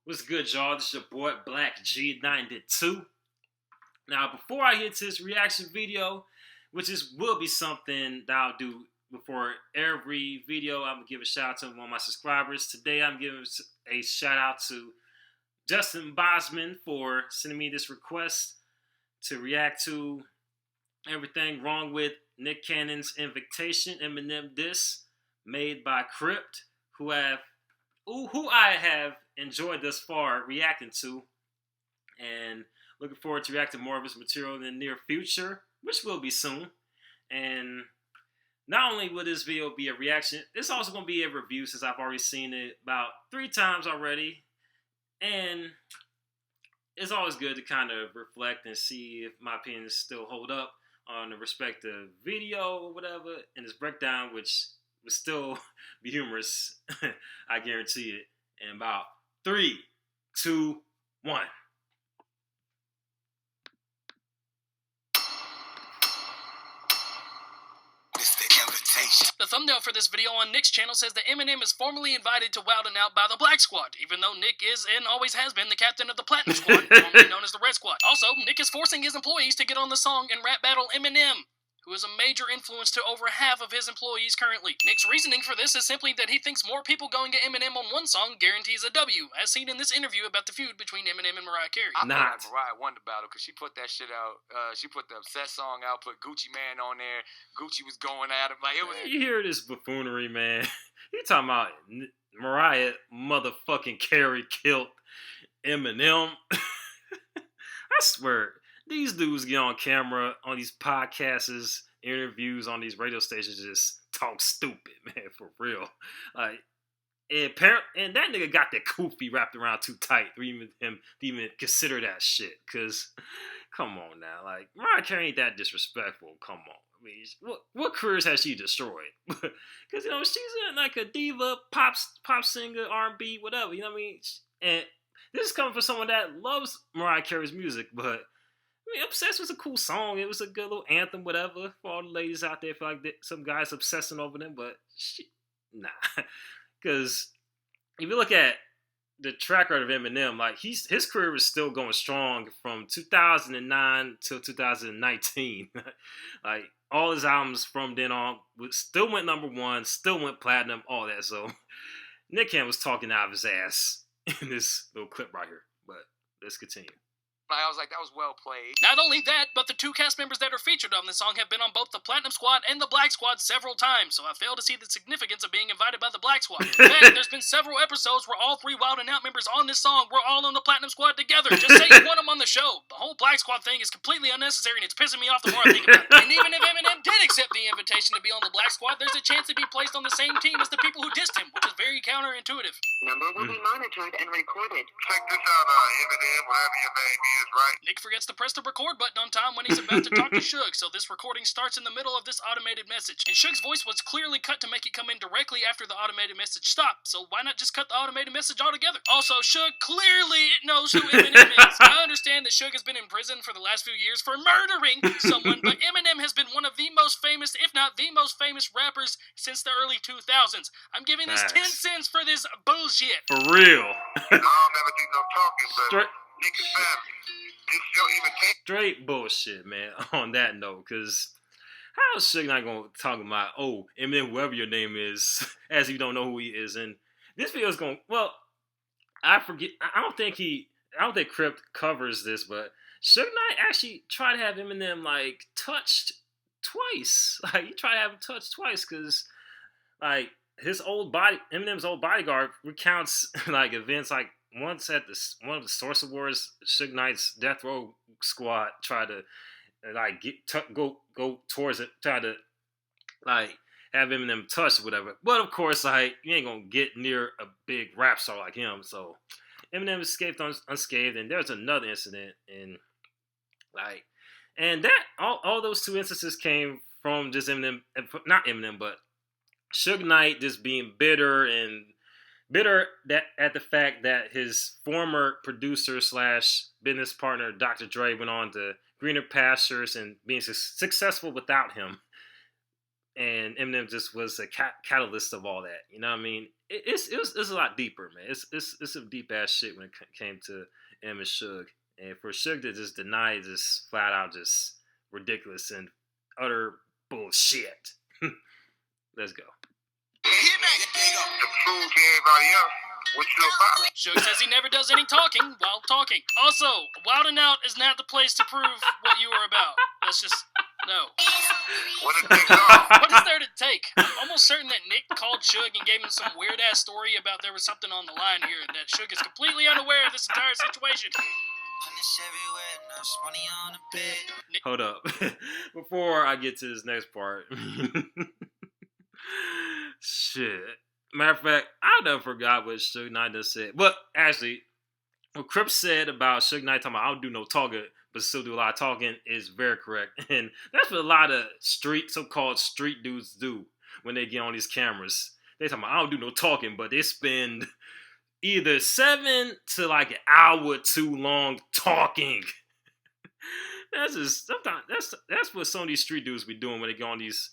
What's good, y'all? This is your boy Black G92. Now, before I get to this reaction video, will be something that I'll do before every video, I'm gonna give a shout out to one of my subscribers. Today, I'm giving a shout out to Justin Bosman for sending me this request to react to Everything Wrong with Nick Cannon's Invitation Eminem diss made by Crypt, who I have enjoyed thus far reacting to, and looking forward to reacting more of his material in the near future, which will be soon. And not only will this video be a reaction, it's also going to be a review since I've already seen it about 3 times already. And it's always good to kind of reflect and see if my opinions still hold up on the respective video or whatever in this breakdown, which will still be humorous. I guarantee it. In about 3, 2, 1. The thumbnail for this video on Nick's channel says that Eminem is formally invited to Wild 'N Out by the Black Squad, even though Nick is and always has been the captain of the Platinum Squad, formerly known as the Red Squad. Also, Nick is forcing his employees to get on the song and rap battle Eminem, who is a major influence to over half of his employees currently. Nick's reasoning for this is simply that he thinks more people going to Eminem on one song guarantees a W, as seen in this interview about the feud between Eminem and Mariah Carey. I feel like Mariah won the battle because she put that shit out. She put the Obsessed song out, put Gucci Man on there. Gucci was going at him. Like, it was... You hear this buffoonery, man. You talking about Mariah motherfucking Carey killed Eminem. I swear. These dudes get on camera on these podcasts, interviews on these radio stations, just talk stupid, man, for real. Like, and that nigga got that kufi wrapped around too tight for him to even consider that shit. Cause, come on now, like Mariah Carey ain't that disrespectful. Come on, I mean, what careers has she destroyed? Cause she's like a diva, pop singer, R&B, whatever. You know what I mean? And this is coming from someone that loves Mariah Carey's music, but. I mean, Obsessed was a cool song. It was a good little anthem, whatever, for all the ladies out there. I feel like some guys obsessing over them, but nah. Because if you look at the track record of Eminem, like his career was still going strong from 2009 till 2019. Like all his albums from then on still went #1, still went platinum, all that. So Nick Cannon was talking out of his ass in this little clip right here. But let's continue. I was like, that was well played. Not only that, but the 2 cast members that are featured on this song have been on both the Platinum Squad and the Black Squad several times, so I fail to see the significance of being invited by the Black Squad. In fact, there's been several episodes where all 3 Wild 'N Out members on this song were all on the Platinum Squad together. Just say you want them on the show. The whole Black Squad thing is completely unnecessary, and it's pissing me off the more I think about it. And even if Eminem did accept the invitation to be on the Black Squad, there's a chance to be placed on the same team as the people who dissed him, which is very counterintuitive. Number will be monitored and recorded. Check this out, Eminem, whatever your name is, right? Nick forgets to press the record button on time when he's about to talk to Suge, so this recording starts in the middle of this automated message. And Suge's voice was clearly cut to make it come in directly after the automated message stopped, so why not just cut the automated message altogether? Also, Suge clearly knows who Eminem is. I understand that Suge has been in prison for the last few years for murdering someone, but Eminem has been one of the most famous, if not the most famous rappers since the early 2000s. I'm giving this 10 cents for this bullshit. For real. I don't never do no talking, but Nick is family. Straight bullshit, man, on that note, because how is Suge not going to talk about, oh, Eminem, whoever your name is, as you don't know who he is, and this video is going, well, I forget, I don't think Crypt covers this, but Suge Knight actually tried to have Eminem, like, touched twice, like, he tried to have him touched twice, because, like, Eminem's old bodyguard recounts, like, events, like, once at one of the Source Awards, Suge Knight's Death Row Squad tried to like go towards it, try to like have Eminem touched or whatever. But of course, like you ain't gonna get near a big rap star like him. So Eminem escaped unscathed. And there's another incident, and that all those 2 instances came from just Eminem, not Eminem, but Suge Knight just being bitter at the fact that his former producer / business partner, Dr. Dre, went on to greener pastures and being successful without him. And Eminem just was a catalyst of all that. You know what I mean? it's a lot deeper, man. It's some deep ass shit when it came to M and Suge, and for Suge to just deny this flat out just ridiculous and utter bullshit. Let's go. To prove to everybody else what you about. Suge says he never does any talking while talking. Also, Wildin' Out is not the place to prove what you are about. That's just, no. What it takes off. What is there to take? I'm almost certain that Nick called Suge and gave him some weird-ass story about there was something on the line here, and that Suge is completely unaware of this entire situation. Hold up. Before I get to this next part. Shit. Matter of fact, I done forgot what Suge Knight just said. But actually, what Crypt said about Suge Knight talking about I don't do no talking, but still do a lot of talking is very correct. And that's what a lot of so-called street dudes do when they get on these cameras. They talking about I don't do no talking, but they spend either 7 to like an hour too long talking. That's just sometimes that's what some of these street dudes be doing when they go on these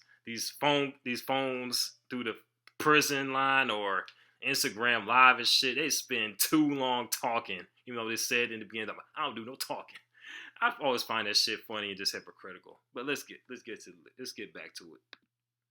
phones through the prison line or Instagram live and shit. They spend too long talking, even though they said in the beginning, I don't do no talking. I always find that shit funny and just hypocritical. But let's get back to it.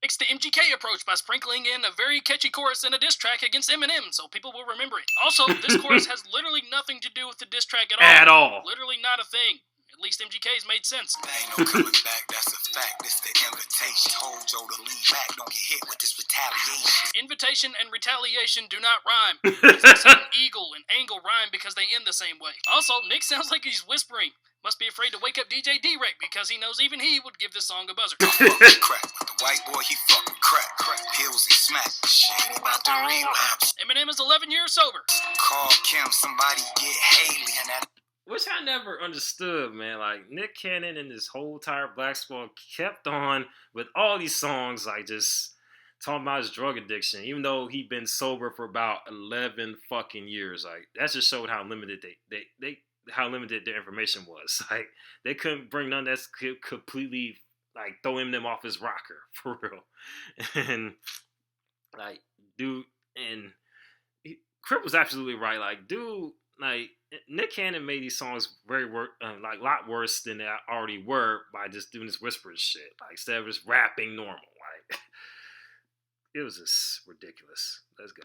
It's the MGK approach by sprinkling in a very catchy chorus and a diss track against Eminem, so people will remember it. Also, this chorus has literally nothing to do with the diss track at all. Literally not a thing. At least MGK's made sense. Ain't no coming back, that's a fact. It's the invitation. Told Joe to lean back, don't get hit with this retaliation. Invitation and retaliation do not rhyme. It's the same eagle and angle rhyme because they end the same way. Also, Nick sounds like he's whispering. Must be afraid to wake up DJ D-Rec because he knows even he would give this song a buzzer. Crack, the white boy, he fucking crack. Pills and smack. Shit about to relapse. Eminem is 11 years sober. Call Kim, somebody get Haley and that. Which I never understood, man. Like, Nick Cannon and this whole entire Black Squad kept on with all these songs, like, just talking about his drug addiction, even though he'd been sober for about 11 fucking years. Like, that just showed how limited how limited their information was. Like, they couldn't bring none that's completely, like, throw him off his rocker, for real. And, like, dude, and Crypt was absolutely right. Like, dude, like, Nick Cannon made these songs very like a lot worse than they already were by just doing this whispering shit. Like, instead of just rapping normal. Like, it was just ridiculous. Let's go.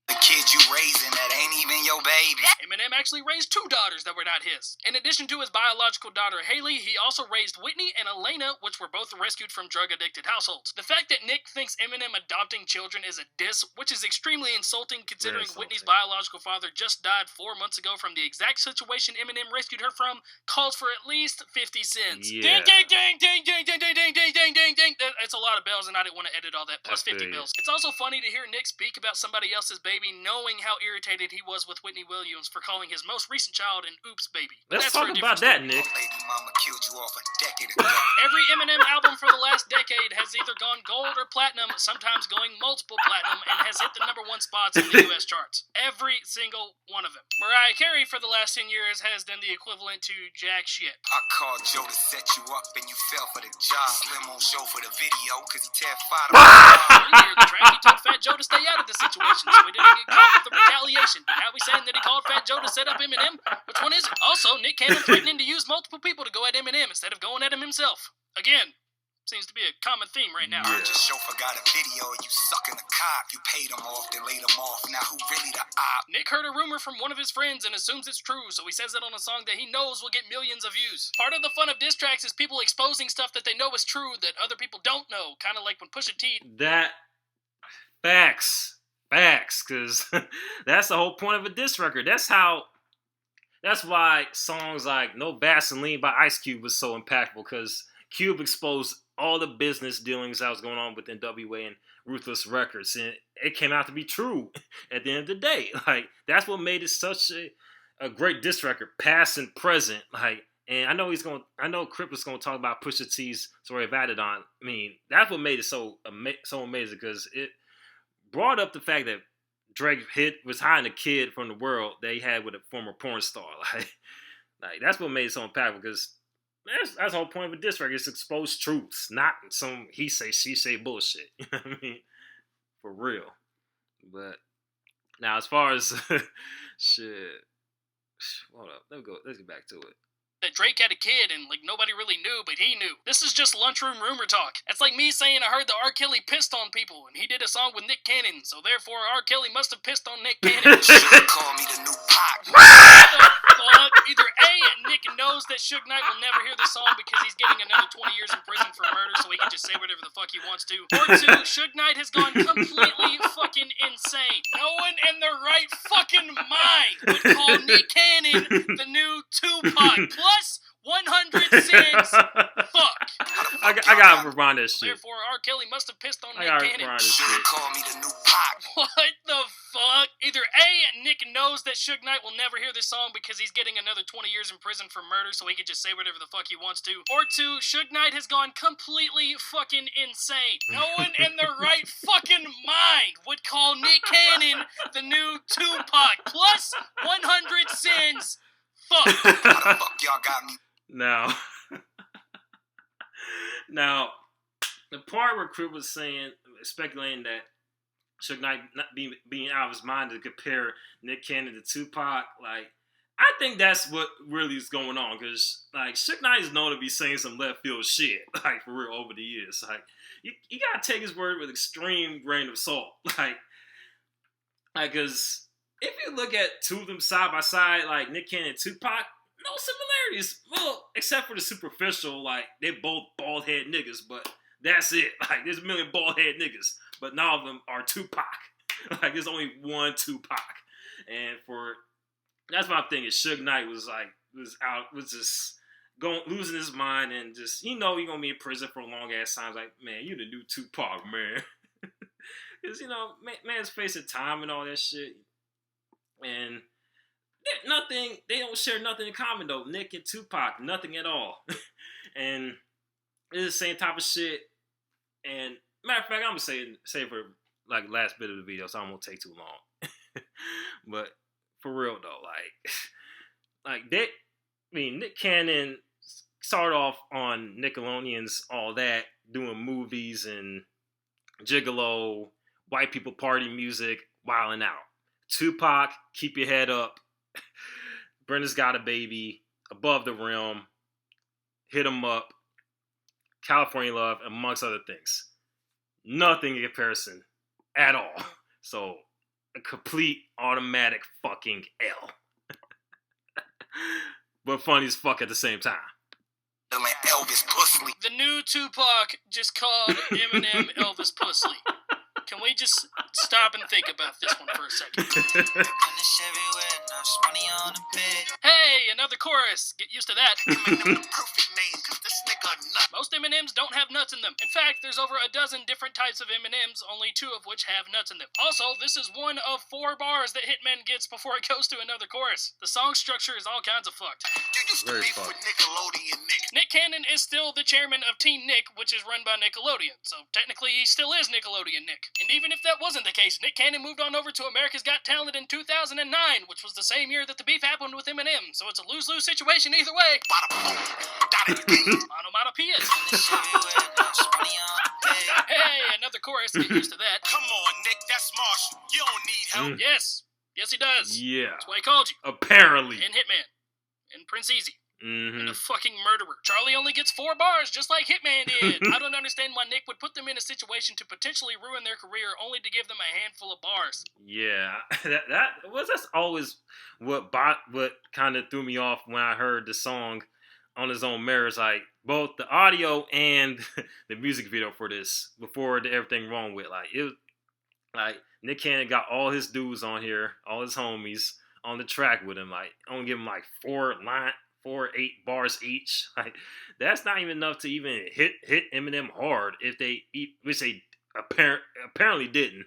The kid you raising that ain't even your baby. Eminem actually raised 2 daughters that were not his. In addition to his biological daughter Haley, he also raised Whitney and Elena, which were both rescued from drug-addicted households. The fact that Nick thinks Eminem adopting children is a diss, which is extremely insulting considering Whitney's biological father just died 4 months ago from the exact situation Eminem rescued her from, calls for at least 50 cents. Yeah. Ding, ding, ding, ding, ding, ding, ding, ding, ding, ding, ding, ding. It's a lot of bells, and I didn't want to edit all that plus 50 bells. It's also funny to hear Nick speak about somebody else's baby, knowing how irritated he was with Whitney Williams for calling his most recent child an oops baby. Let's talk about that, Nick. Baby mama killed you off a decade ago. Every Eminem album for the last decade has either gone gold or platinum, sometimes going multiple platinum, and has hit the #1 spots in the US charts. Every single one of them. Mariah Carey for the last 10 years has done the equivalent to jack shit. I called Joe to set you up and you fell for the job. Slim on show for the video cause he terrified of Earlier in the track, he told Fat Joe to stay out of the situation so he didn't get caught with the retaliation. But now he's saying that he called Fat Joe to set up Eminem. Which one is it? Also, Nick Cannon threatening to use multiple people to go at Eminem instead of going at him himself. Again, seems to be a common theme right now. Yeah. Just chauffeur got a video of you sucking the cop. You paid him off, then laid him off. Now who really the op? Nick heard a rumor from one of his friends and assumes it's true, so he says it on a song that he knows will get millions of views. Part of the fun of diss tracks is people exposing stuff that they know is true that other people don't know. Kind of like when Pusha T... That... Facts, because that's the whole point of a diss record. That's why songs like No Vaseline by Ice Cube was so impactful, because Cube exposed all the business dealings that was going on with NWA and Ruthless Records, and it came out to be true at the end of the day. Like, that's what made it such a great diss record, past and present. Like, and I know Crypt was going to talk about Pusha T's Story of Adidon. I mean, that's what made it so amazing, because it brought up the fact that Drake was hiding a kid from the world that he had with a former porn star. Like that's what made it so impactful, because that's the whole point of a diss record. It's exposed truths, not some he say, she say bullshit. You know what I mean? For real. But Now, as far as shit, hold up, let's get back to it. That Drake had a kid and like nobody really knew, but he knew. This is just lunchroom rumor talk. It's like me saying I heard that R. Kelly pissed on people and he did a song with Nick Cannon, so therefore R. Kelly must have pissed on Nick Cannon. Call me the new Pac. Fuck. Either A, Nick knows that Suge Knight will never hear the song because he's getting another 20 years in prison for murder, so he can just say whatever the fuck he wants to. Or two, Suge Knight has gone completely fucking insane. No one in their right fucking mind would call Nick Cannon the new Tupac. Plus 100 cents. Fuck. I gotta rewind this shit. Therefore, R. Kelly must have pissed on I Nick gotta Cannon. rewind this shit. Call me the new Pac. What the fuck? Either A, Nick knows that Suge Knight will never hear this song because he's getting another 20 years in prison for murder, so he can just say whatever the fuck he wants to. Or two, Suge Knight has gone completely fucking insane. No one in their right fucking mind would call Nick Cannon the new Tupac. Plus 100 cents. Fuck. How the fuck y'all got me? Now, the part where Crypt was saying, speculating that Suge Knight not being out of his mind to compare Nick Cannon to Tupac, like, I think that's what really is going on, because, like, Suge Knight is known to be saying some left field shit, like, for real, over the years. Like, you gotta take his word with extreme grain of salt, like, because if you look at two of them side by side, like, Nick Cannon and Tupac, no similarities. Well, except for the superficial, like, they're both bald-head niggas, but that's it. Like, there's a million bald-head niggas, but none of them are Tupac. Like, there's only one Tupac. And that's my thing, is Suge Knight was just losing his mind, and just, you're gonna be in prison for a long-ass time. Like, man, you the new Tupac, man. Because, man's facing time and all that shit. And they don't share nothing in common, though. Nick and Tupac, nothing at all. And it's the same type of shit. And matter of fact, I'm gonna say it for like last bit of the video, so I won't take too long. But for real though, Nick Cannon started off on Nickelodeon's All That, doing movies and gigolo, white people party music, wilding out. Tupac, Keep Your Head Up, Brenda's Got a Baby, Above the Rim, Hit 'Em Up, California Love, amongst other things. Nothing in comparison at all. So, a complete automatic fucking L. But funny as fuck at the same time. Elvis Pusley. The new Tupac just called Eminem Elvis Pusley. Can we just stop and think about this one for a second? Hey, another chorus. Get used to that. Most M&Ms don't have nuts in them. In fact, there's over a dozen different types of M&Ms, only 2 of which have nuts in them. Also, this is one of 4 bars that Hitman gets before it goes to another chorus. The song structure is all kinds of fucked. You used to beef with Nickelodeon Nick. Nick Cannon is still the chairman of Teen Nick, which is run by Nickelodeon. So technically, he still is Nickelodeon Nick. And even if that wasn't the case, Nick Cannon moved on over to America's Got Talent in 2009, which was the same year that the beef happened with Eminem. So it's a lose-lose situation either way. Onomatopoeias. Hey, another chorus. Get used to that. Come on, Nick, that's Marshall. You don't need help. Yes, he does. Yeah. That's why he called you. Apparently. And Hitman. And Prince Easy. Mm-hmm. And a fucking murderer. Charlie only gets 4 bars, just like Hitman did. I don't understand why Nick would put them in a situation to potentially ruin their career, only to give them a handful of bars. Yeah, that's always what kind of threw me off when I heard the song on his own merits, like both the audio and the music video for this before everything wrong with. Like, it was like Nick Cannon got all his dudes on here, all his homies on the track with him. Like, only give him like 8 bars each. Like, that's not even enough to even hit Eminem hard, which they apparently didn't.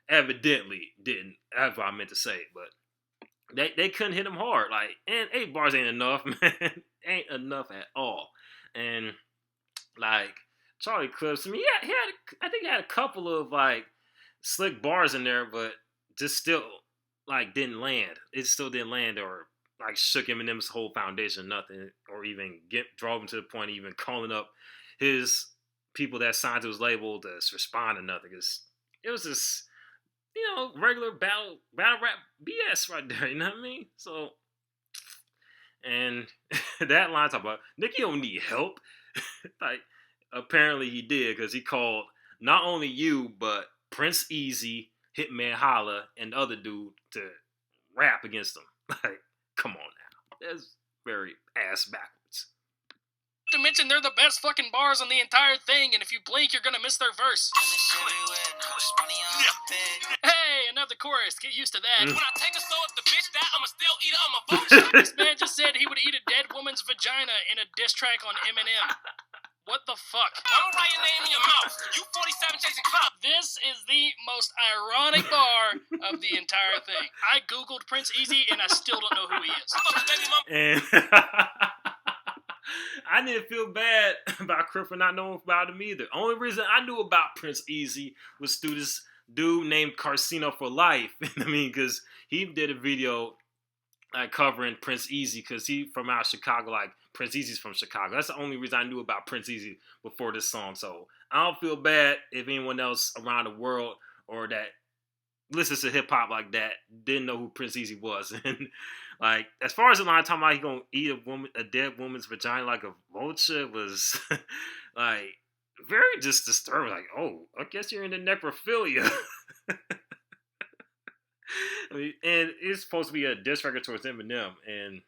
Evidently didn't. That's what I meant to say. But they couldn't hit him hard. Like, and 8 bars ain't enough, man. Ain't enough at all. And like Charlie Clips, I mean, I think he had a couple of like slick bars in there, but just still like didn't land. It still didn't land, or like shook Eminem's whole foundation, nothing, or even drove him to the point of even calling up his people that signed to his label to respond to nothing. It was just regular battle rap BS right there. You know what I mean? So, and that line talk about Nicki don't need help. Like, apparently he did because he called not only you but Prince Easy, Hitman Holla, and the other dude to rap against him. Like, come on now, that's very ass backwards. To mention they're the best fucking bars on the entire thing, and if you blink, you're gonna miss their verse. Hey, another chorus. Get used to that. When I take a soul if the bitch die, I'ma still eat her on my phone. This man just said he would eat a dead woman's vagina in a diss track on Eminem. What the fuck? I'ma write your name in your mouth. You 47 chasing clout. This is the most ironic bar of the entire thing. I googled Prince Easy and I still don't know who he is. And I didn't feel bad about Crypt for not knowing about him either. Only reason I knew about Prince Easy was through this dude named Carcino for Life. I mean, because he did a video like covering Prince Easy because he from out of Chicago. Like, Prince Easy's from Chicago. That's the only reason I knew about Prince Easy before this song. So I don't feel bad if anyone else around the world or that listens to hip hop like that didn't know who Prince Easy was. And like, as far as the line talking about he gonna eat a dead woman's vagina like a vulture was like very just disturbing. Like, oh, I guess you're into necrophilia. I mean, and it's supposed to be a diss record towards Eminem, and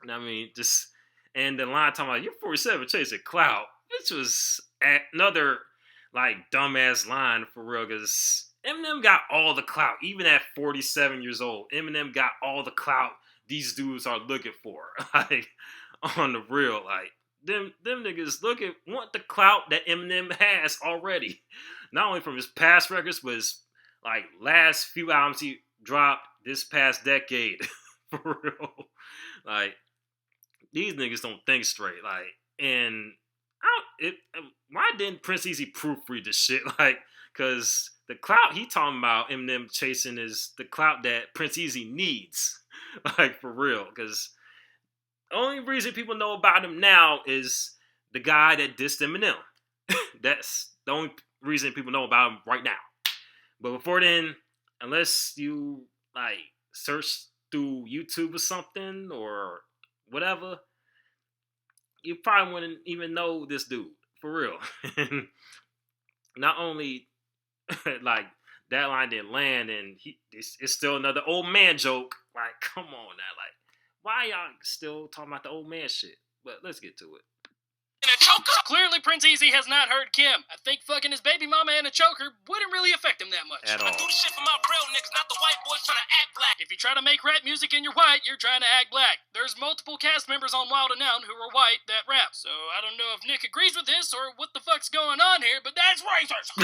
I mean, just and the line talking about you're 47 chasing clout, which was another like dumbass line for real, because Eminem got all the clout, even at 47 years old. Eminem got all the clout these dudes are looking for, like on the real, like them niggas want the clout that Eminem has already, not only from his past records, but his like last few albums he dropped this past decade, for real. Like, these niggas don't think straight, like, and why didn't Prince Easy proofread this shit, like, because the clout he talking about Eminem chasing is the clout that Prince Easy needs, like, for real, because the only reason people know about him now is the guy that dissed Eminem. That's the only reason people know about him right now. But before then, unless you like search through YouTube or something or whatever, you probably wouldn't even know this dude, for real. And not only like that line didn't land, and it's still another old man joke. Like, come on now, like, why y'all still talking about the old man shit? But let's get to it. Clearly, Prince Easy has not heard Kim. I think fucking his baby mama and a choker wouldn't really affect him that much. At all. I do the shit for my real niggas, not the white boys trying to act black. If you try to make rap music and you're white, you're trying to act black. There's multiple cast members on Wild and Out who are white that rap. So I don't know if Nick agrees with this or what the fuck's going on here, but that's racist.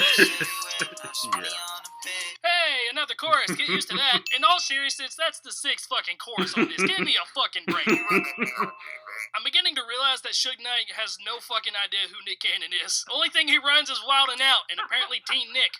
Hey, another chorus. Get used to that. In all seriousness, that's the 6th fucking chorus on this. Give me a fucking break. I'm beginning to realize that Suge Knight has no fucking idea who Nick Cannon is. Only thing he runs is Wild and Out, and apparently Teen Nick.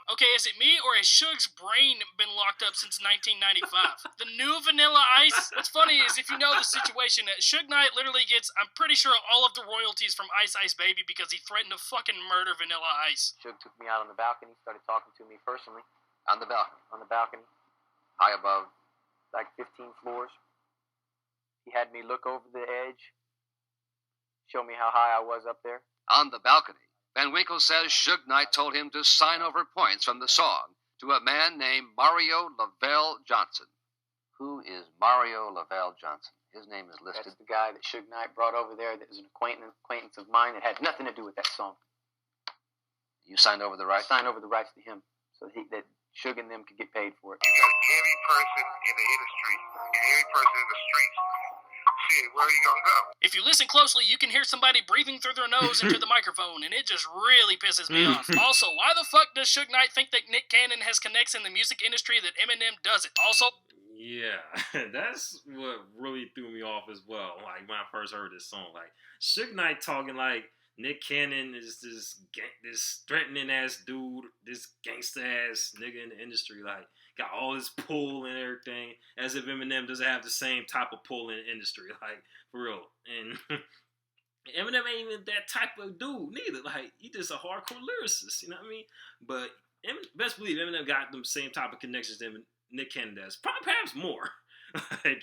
Okay, is it me, or has Suge's brain been locked up since 1995? The new Vanilla Ice? What's funny is, if you know the situation, Suge Knight literally gets, I'm pretty sure, all of the royalties from Ice Ice Baby because he threatened to fucking murder Vanilla Ice. Suge took me out on the balcony, started talking to me personally. On the balcony. High above, like 15 floors. He had me look over the edge, show me how high I was up there. On the balcony, Van Winkle says Suge Knight told him to sign over points from the song to a man named Mario Lavelle Johnson. Who is Mario Lavelle Johnson? His name is listed. That's the guy that Suge Knight brought over there that was an acquaintance of mine that had nothing to do with that song. You signed over the rights? Signed over the rights to him so that Suge and them could get paid for it. You got every person in the industry and every person in the streets. Shit, where are you gonna go? If you listen closely, you can hear somebody breathing through their nose into the microphone, and it just really pisses me off. Also, why the fuck does Suge Knight think that Nick Cannon has connects in the music industry that Eminem doesn't? Also, yeah, that's what really threw me off as well. Like, when I first heard this song, like, Suge Knight talking like Nick Cannon is this threatening ass dude, this gangster ass nigga in the industry, like, got all this pull and everything, as if Eminem doesn't have the same type of pull in the industry, like, for real. And Eminem ain't even that type of dude neither. Like, he just a hardcore lyricist, you know what I mean? But best believe Eminem got them same type of connections that Nick Cannon does. Perhaps more. And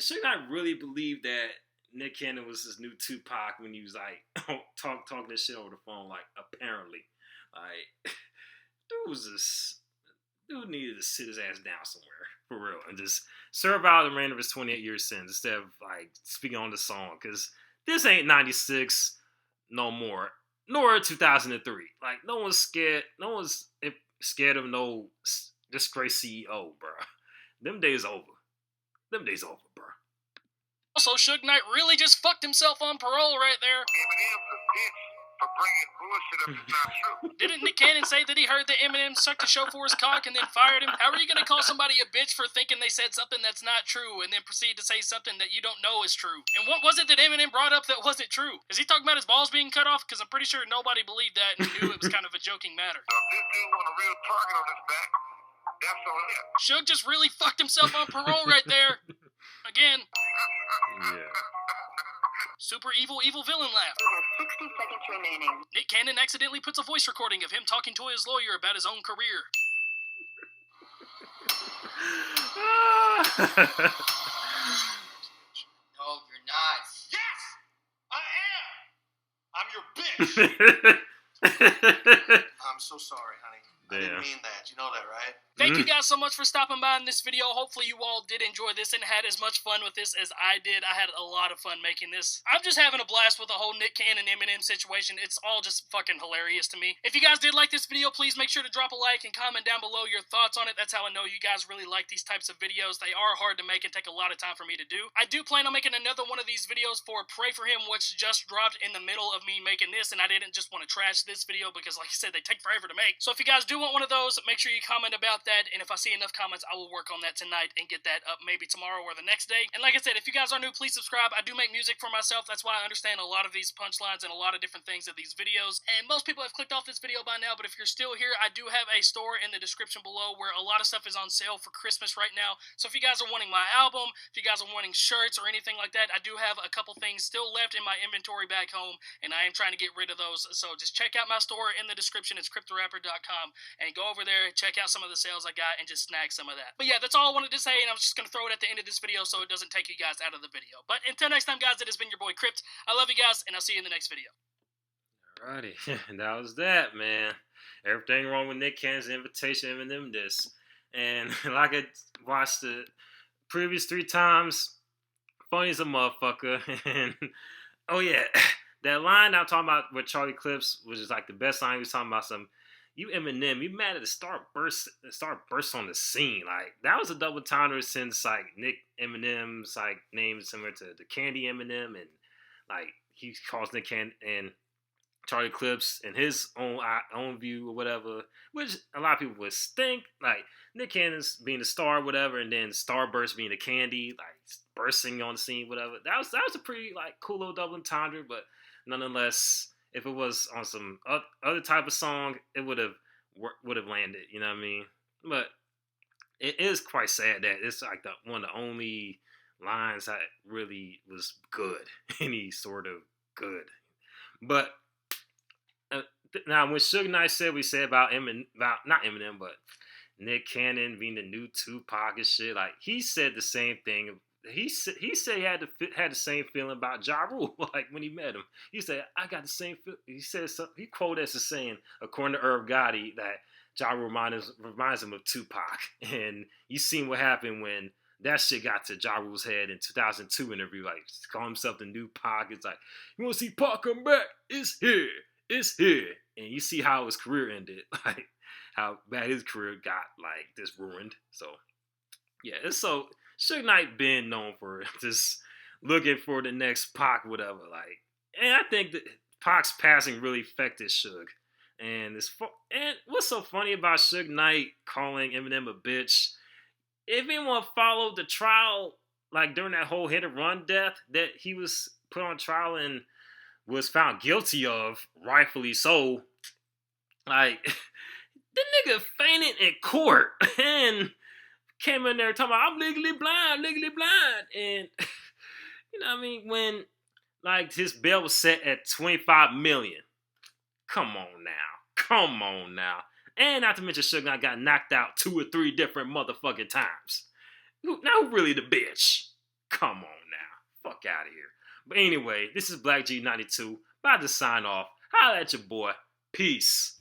Suge Knight really believed that Nick Cannon was his new Tupac when he was like talking this shit over the phone. Like apparently, like dude needed to sit his ass down somewhere for real and just serve out the remainder of his 28-year sentence instead of like speaking on the song, because this ain't 96 no more, nor 2003. Like no one's scared. No one's scared of no disgraced CEO, bro. Them days over. Bro. Also, Suge Knight really just fucked himself on parole right there. Eminem's a bitch for bringing bullshit up that's not true. Didn't Nick Cannon say that he heard that Eminem sucked a chauffeur's cock and then fired him? How are you going to call somebody a bitch for thinking they said something that's not true and then proceed to say something that you don't know is true? And what was it that Eminem brought up that wasn't true? Is he talking about his balls being cut off? Because I'm pretty sure nobody believed that and knew it was kind of a joking matter. So if this dude want a real target on his back, that's on him. Suge just really fucked himself on parole right there. Again. Yeah. Super evil villain laugh. You have 60 seconds remaining. Nick Cannon accidentally puts a voice recording of him talking to his lawyer about his own career. No, you're not. Yes, I am. I'm your bitch. I'm so sorry, honey. I didn't mean that. You know that, right? Thank you guys so much for stopping by in this video. Hopefully you all did enjoy this and had as much fun with this as I did. I had a lot of fun making this. I'm just having a blast with the whole Nick Cannon Eminem situation. It's all just fucking hilarious to me. If you guys did like this video, please make sure to drop a like and comment down below your thoughts on it. That's how I know you guys really like these types of videos. They are hard to make and take a lot of time for me to do. I do plan on making another one of these videos for Pray For Him, which just dropped in the middle of me making this, and I didn't just want to trash this video because, like I said, they take forever to make. So if you guys do want one of those, make sure you comment about that, and if I see enough comments, I will work on that tonight and get that up maybe tomorrow or the next day. And like I said, if you guys are new, please subscribe. I do make music for myself. That's why I understand a lot of these punchlines and a lot of different things of these videos. And most people have clicked off this video by now, but if you're still here, I do have a store in the description below where a lot of stuff is on sale for Christmas right now. So if you guys are wanting my album, if you guys are wanting shirts or anything like that, I do have a couple things still left in my inventory back home, and I am trying to get rid of those. So just check out my store in the description. It's cryptorapper.com, and go over there, check out some of the sales I got, and just snag some of that. But yeah, that's all I wanted to say, and I'm just going to throw it at the end of this video so it doesn't take you guys out of the video. But until next time, guys, it has been your boy Crypt. I love you guys, and I'll see you in the next video. Alrighty, that was that, man. Everything wrong with Nick Cannon's invitation, Eminem this. And like I watched the previous 3 times, funny as a motherfucker. And oh yeah, that line I'm talking about with Charlie Clips was just like the best line. He was talking about you Eminem, you mad at the start burst on the scene. Like that was a double entendre since like Nick Eminem's like name is similar to the Candy Eminem, and like he calls Nick Cannon and Charlie Clips in his own view or whatever, which a lot of people would think like Nick Cannon's being the star, whatever, and then Starburst being the Candy, like bursting on the scene, whatever. That was a pretty like cool little double entendre, but nonetheless, if it was on some other type of song, it would have landed. You know what I mean? But it is quite sad that it's like one of the only lines that really was good, any sort of good. But now when Suge Knight said we said about not Eminem, but Nick Cannon being the new Tupac and shit, like he said the same thing. He said he had the same feeling about Ja Rule, like when he met him. He said, I got the same feeling. He said something, he quoted as saying, according to Irv Gotti, that Ja Rule reminds him of Tupac. And you seen what happened when that shit got to Ja Rule's head in 2002 interview, like call himself the new Pac. It's like, you want to see Pac come back? It's here. And you see how his career ended, like how bad his career got like this ruined. So yeah, it's so Suge Knight been known for just looking for the next Pac, whatever. Like, and I think that Pac's passing really affected Suge. And what's so funny about Suge Knight calling Eminem a bitch? If anyone followed the trial, like during that whole hit and run death that he was put on trial and was found guilty of, rightfully so, like the nigga fainted in court and came in there talking about I'm legally blind, and you know what I mean, when like his bail was set at $25 million. Come on now, Come on now. And not to mention Suge Knight got knocked out 2 or 3 different motherfucking times. Now who really the bitch? Come on now. Fuck out of here. But anyway, this is Black G92. About to sign off. Holla at your boy. Peace.